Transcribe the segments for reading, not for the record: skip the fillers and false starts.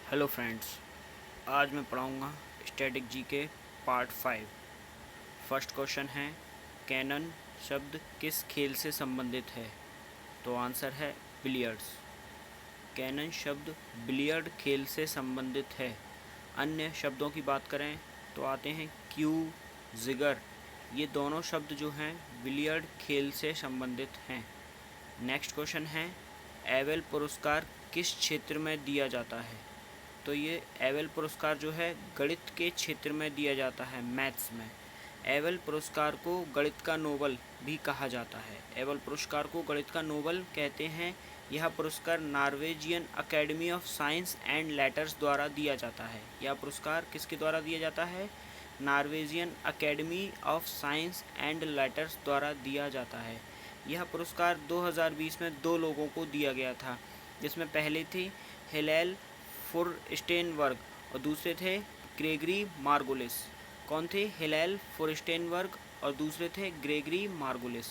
Hello friends, आज मैं पढ़ाऊँगा static GK part 5। First question है, कैनन शब्द किस खेल से संबंधित है? तो आंसर है बिलियर्ड्स। कैनन शब्द बिलियर्ड खेल से संबंधित है। अन्य शब्दों की बात करें तो आते हैं क्यू, जिगर। ये दोनों शब्द जो हैं बिलियर्ड खेल से संबंधित हैं। नेक्स्ट क्वेश्चन है, एबेल पुरस्कार किस क्षेत्र में दिया जाता है? तो ये एबेल पुरस्कार जो है गणित के क्षेत्र में दिया जाता है, मैथ्स में। एबेल पुरस्कार को गणित का नोबल भी कहा जाता है। एबेल पुरस्कार को गणित का नोबल कहते हैं। यह पुरस्कार Norwegian academy of science and letters द्वारा दिया जाता है। यह पुरस्कार किसके द्वारा दिया जाता है? Norwegian academy of science and letters द्वारा दिया जाता है। यह पुरस्कार 2020 में 2 लोगों को दिया गया था, जिसमें पहले थे हिलेल फुरस्टेनबर्ग और दूसरे थे ग्रेगरी मार्गुलिस। कौन थे? हिलेल फुरस्टेनबर्ग और दूसरे थे ग्रेगरी मार्गुलिस।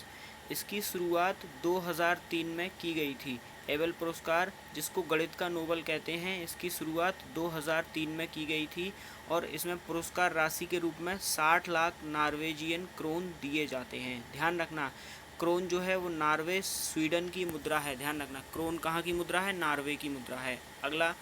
इसकी शुरुआत 2003 में की गई थी। एबेल पुरस्कार, जिसको गणित का नोबल कहते हैं, इसकी शुरुआत 2003 में की गई थी और इसमें पुरस्कार राशि के रूप में 60 लाख नॉर्वेजियन क्रोन दिए जाते हैं। ध्यान रखना, क्रोन जो है वो नॉर्वे स्वीडन की मुद्रा है। ध्यान रखना, क्रोन कहाँ की मुद्रा है? नॉर्वे की मुद्रा है। अगला,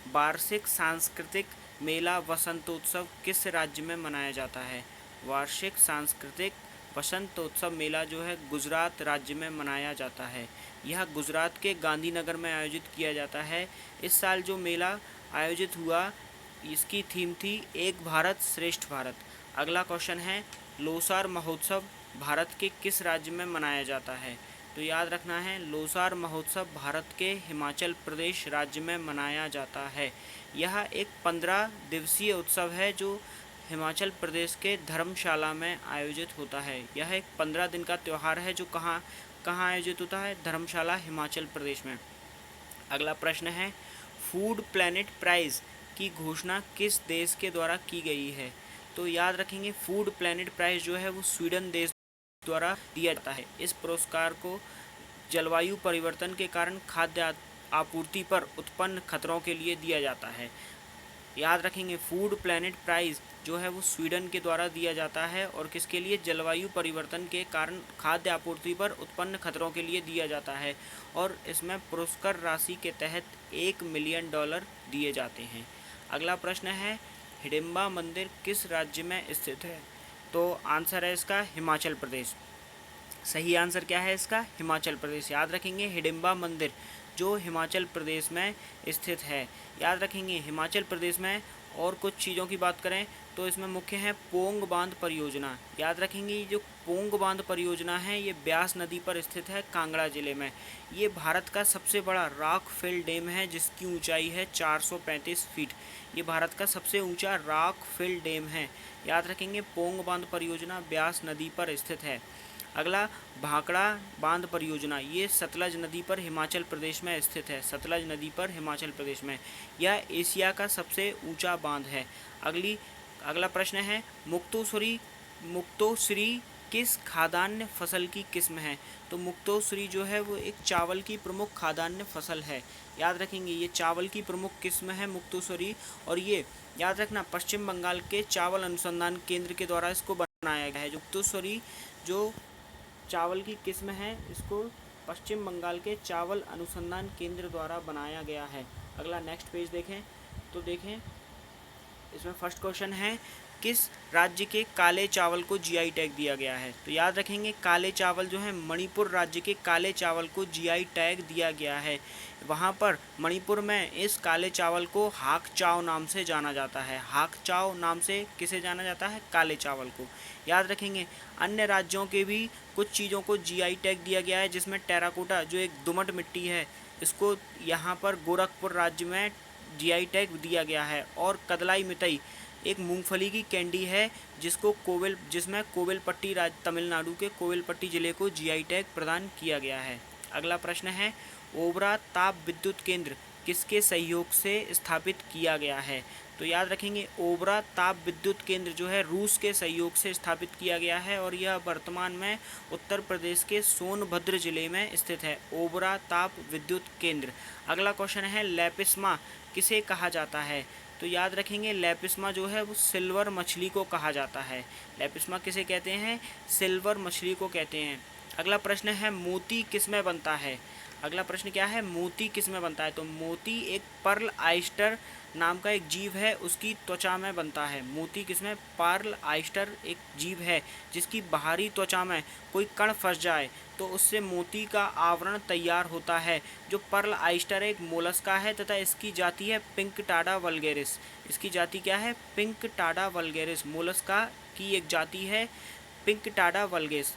वार्षिक सांस्कृतिक मेला वसंतोत्सव किस राज्य में मनाया जाता है? वार्षिक सांस्कृतिक वसंतोत्सव मेला जो है गुजरात राज्य में मनाया जाता है। यह गुजरात के गांधीनगर में आयोजित किया जाता है। इस साल जो मेला आयोजित हुआ, इसकी थीम थी एक भारत श्रेष्ठ भारत। अगला क्वेश्चन है, लोसार महोत्सव भारत के किस राज्य में मनाया जाता है? तो याद रखना है, लोसार महोत्सव भारत के हिमाचल प्रदेश राज्य में मनाया जाता है। यह एक 15 दिवसीय उत्सव है जो हिमाचल प्रदेश के धर्मशाला में आयोजित होता है। यह एक 15 दिन का त्यौहार है जो कहाँ आयोजित होता है? धर्मशाला, हिमाचल प्रदेश में। अगला प्रश्न है, फूड प्लैनेट प्राइज़ की घोषणा किस देश के द्वारा की गई है? तो याद रखेंगे, फूड प्लैनेट प्राइज़ जो है वो स्वीडन देश द्वारा दिया जाता है। इस पुरस्कार को जलवायु परिवर्तन के कारण खाद्य आपूर्ति पर उत्पन्न खतरों के लिए दिया जाता है। याद रखेंगे, फूड प्लैनेट प्राइज़ जो है वो स्वीडन के द्वारा दिया जाता है और किसके लिए? जलवायु परिवर्तन के कारण खाद्य आपूर्ति पर उत्पन्न खतरों के लिए दिया जाता है और इसमें पुरस्कार राशि के तहत $1 मिलियन दिए जाते हैं। अगला प्रश्न है, हिडिंबा मंदिर किस राज्य में स्थित है? तो आंसर है इसका हिमाचल प्रदेश। सही आंसर क्या है इसका? हिमाचल प्रदेश। याद रखेंगे, हिडिंबा मंदिर जो हिमाचल प्रदेश में स्थित है। याद रखेंगे, हिमाचल प्रदेश में और कुछ चीज़ों की बात करें तो इसमें मुख्य है पोंग बांध परियोजना। याद रखेंगे, ये जो पोंग बांध परियोजना है ये ब्यास नदी पर स्थित है, कांगड़ा जिले में। ये भारत का सबसे बड़ा रॉक फिल डैम है जिसकी ऊंचाई है 435 फीट। ये भारत का सबसे ऊंचा रॉक फिल डैम है। याद रखेंगे, पोंग बांध परियोजना ब्यास नदी पर स्थित है। अगला, भाखड़ा बांध परियोजना, ये सतलज नदी पर हिमाचल प्रदेश में स्थित है। सतलज नदी पर हिमाचल प्रदेश में। यह एशिया का सबसे ऊंचा बांध है। अगला प्रश्न है, मुक्तोश्री किस खाद्यान्न फसल की किस्म है? तो मुक्तोश्री जो है वो एक चावल की प्रमुख खाद्यान्न फसल है। याद रखेंगे, ये चावल की प्रमुख किस्म है मुक्तोश्री और ये याद रखना पश्चिम बंगाल के चावल अनुसंधान केंद्र के द्वारा इसको बनाया गया है। जो मुक्तोश्री जो चावल की किस्म है, इसको पश्चिम बंगाल के चावल अनुसंधान केंद्र द्वारा बनाया गया है। अगला नेक्स्ट पेज देखें तो देखें, इसमें फर्स्ट क्वेश्चन है, किस राज्य के काले चावल को जीआई टैग दिया गया है? तो याद रखेंगे, काले चावल जो है मणिपुर राज्य के काले चावल को जीआई टैग दिया गया है। वहाँ पर मणिपुर में इस काले चावल को हाक चाव नाम से जाना जाता है। हाक चाव नाम से किसे जाना जाता है? काले चावल को। याद रखेंगे, अन्य राज्यों के भी कुछ चीज़ों को जीआई टैग दिया गया है, जिसमें टेराकोटा जो एक दोमट मिट्टी है, इसको यहाँ पर गोरखपुर राज्य में जीआई टैग दिया गया है। और कदलाई मितई एक मूंगफली की कैंडी है जिसमें कोविलपट्टी तमिलनाडु के कोविलपट्टी जिले को जीआई टैग प्रदान किया गया है। अगला प्रश्न है, ओबरा ताप विद्युत केंद्र किसके सहयोग से स्थापित किया गया है? तो याद रखेंगे, ओबरा ताप विद्युत केंद्र जो है रूस के सहयोग से स्थापित किया गया है और यह वर्तमान में उत्तर प्रदेश के सोनभद्र जिले में स्थित है, ओबरा ताप विद्युत केंद्र। अगला क्वेश्चन है, लेपिस्मा किसे कहा जाता है? तो याद रखेंगे लेपिस्मा जो है वो सिल्वर मछली को कहा जाता है। लेपिस्मा किसे कहते हैं? सिल्वर मछली को कहते हैं। अगला प्रश्न है मोती किस में बनता है? अगला प्रश्न क्या है? मोती किस में बनता है? तो मोती एक पर्ल आइस्टर नाम का एक जीव है, उसकी त्वचा में बनता है। मोती किसमें? पर्ल आइस्टर एक जीव है जिसकी बाहरी त्वचा में कोई कण फंस जाए तो उससे मोती का आवरण तैयार होता है। जो पर्ल आइस्टर एक मोलस्का है तथा इसकी जाति है पिंकटाडा वल्गेरिस। इसकी जाति क्या है? Pinctada vulgaris. मोलस्का की एक जाति है पिंकटाडा वल्गेरिस।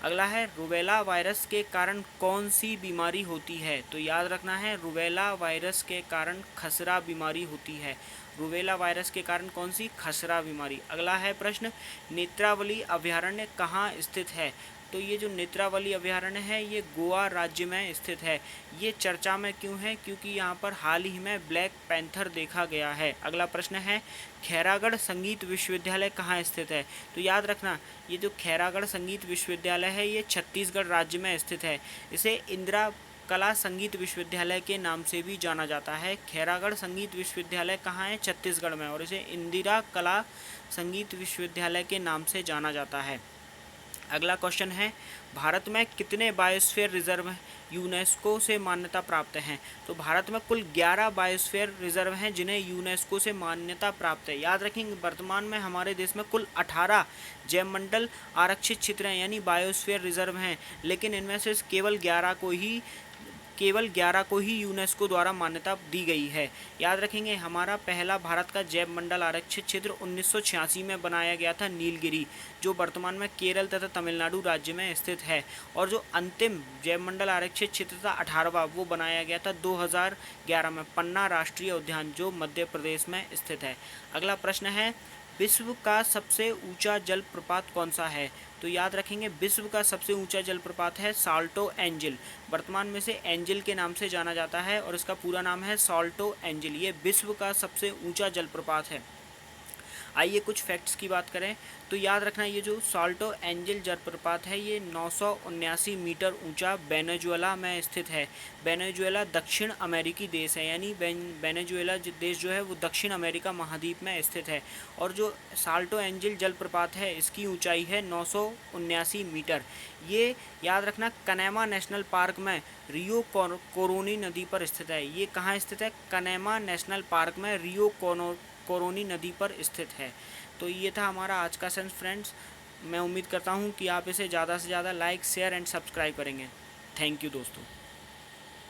अगला है रूबेला वायरस के कारण कौन सी बीमारी होती है? तो याद रखना है रूबेला वायरस के कारण खसरा बीमारी होती है। रूबेला वायरस के कारण कौन सी? खसरा बीमारी। अगला है प्रश्न नेत्रावली अभयारण्य कहाँ स्थित है? तो ये जो नेत्रावली अभयारण्य है ये गोवा राज्य में स्थित है। ये चर्चा में क्यों है? क्योंकि यहाँ पर हाल ही में ब्लैक पैंथर देखा गया है। अगला प्रश्न है खैरागढ़ संगीत विश्वविद्यालय कहाँ स्थित है? तो याद रखना ये जो खैरागढ़ संगीत विश्वविद्यालय है ये छत्तीसगढ़ राज्य में स्थित है। इसे इंदिरा कला संगीत विश्वविद्यालय के नाम से भी जाना जाता है। खैरागढ़ संगीत विश्वविद्यालय कहाँ है? छत्तीसगढ़ में, और इसे इंदिरा कला संगीत विश्वविद्यालय के नाम से जाना जाता है। अगला क्वेश्चन है भारत में कितने बायोस्फीयर रिजर्व यूनेस्को से मान्यता प्राप्त हैं? तो भारत में कुल 11 बायोस्फीयर रिजर्व हैं जिन्हें यूनेस्को से मान्यता प्राप्त है। याद रखेंगे वर्तमान में हमारे देश में कुल 18 जैवमंडल आरक्षित क्षेत्र हैं यानी बायोस्फीयर रिजर्व हैं, लेकिन इनमें से केवल 11 को ही यूनेस्को द्वारा मान्यता दी गई है। याद रखेंगे हमारा पहला भारत का जैव मंडल आरक्षित क्षेत्र 1986 में बनाया गया था नीलगिरी, जो वर्तमान में केरल तथा तमिलनाडु राज्य में स्थित है। और जो अंतिम जैव मंडल आरक्षित क्षेत्र था 18वां वो बनाया गया था 2011 में पन्ना राष्ट्रीय उद्यान, जो मध्य प्रदेश में स्थित है। अगला प्रश्न है विश्व का सबसे ऊंचा जलप्रपात कौन सा है? तो याद रखेंगे विश्व का सबसे ऊंचा जलप्रपात है साल्टो एंजिल। वर्तमान में से एंजिल के नाम से जाना जाता है और इसका पूरा नाम है साल्टो एंजिल। ये विश्व का सबसे ऊंचा जलप्रपात है। आइए कुछ फैक्ट्स की बात करें तो याद रखना ये जो साल्टो एंजिल जलप्रपात है ये 979 मीटर ऊंचा वेनेजुएला में स्थित है। वेनेजुएला दक्षिण अमेरिकी देश है, यानी वेनेजुएला देश जो है वो दक्षिण अमेरिका महाद्वीप में स्थित है। और जो साल्टो एंजिल जलप्रपात है इसकी ऊंचाई है 979 मीटर। ये याद रखना कनेमा नेशनल पार्क में रियो कोरोनी नदी पर स्थित है। ये कहाँ स्थित है? कनेमा नेशनल पार्क में रियो कोरोनी नदी पर स्थित है। तो ये था हमारा आज का सेंस फ्रेंड्स। मैं उम्मीद करता हूँ कि आप इसे ज़्यादा से ज़्यादा लाइक शेयर एंड सब्सक्राइब करेंगे। थैंक यू दोस्तों।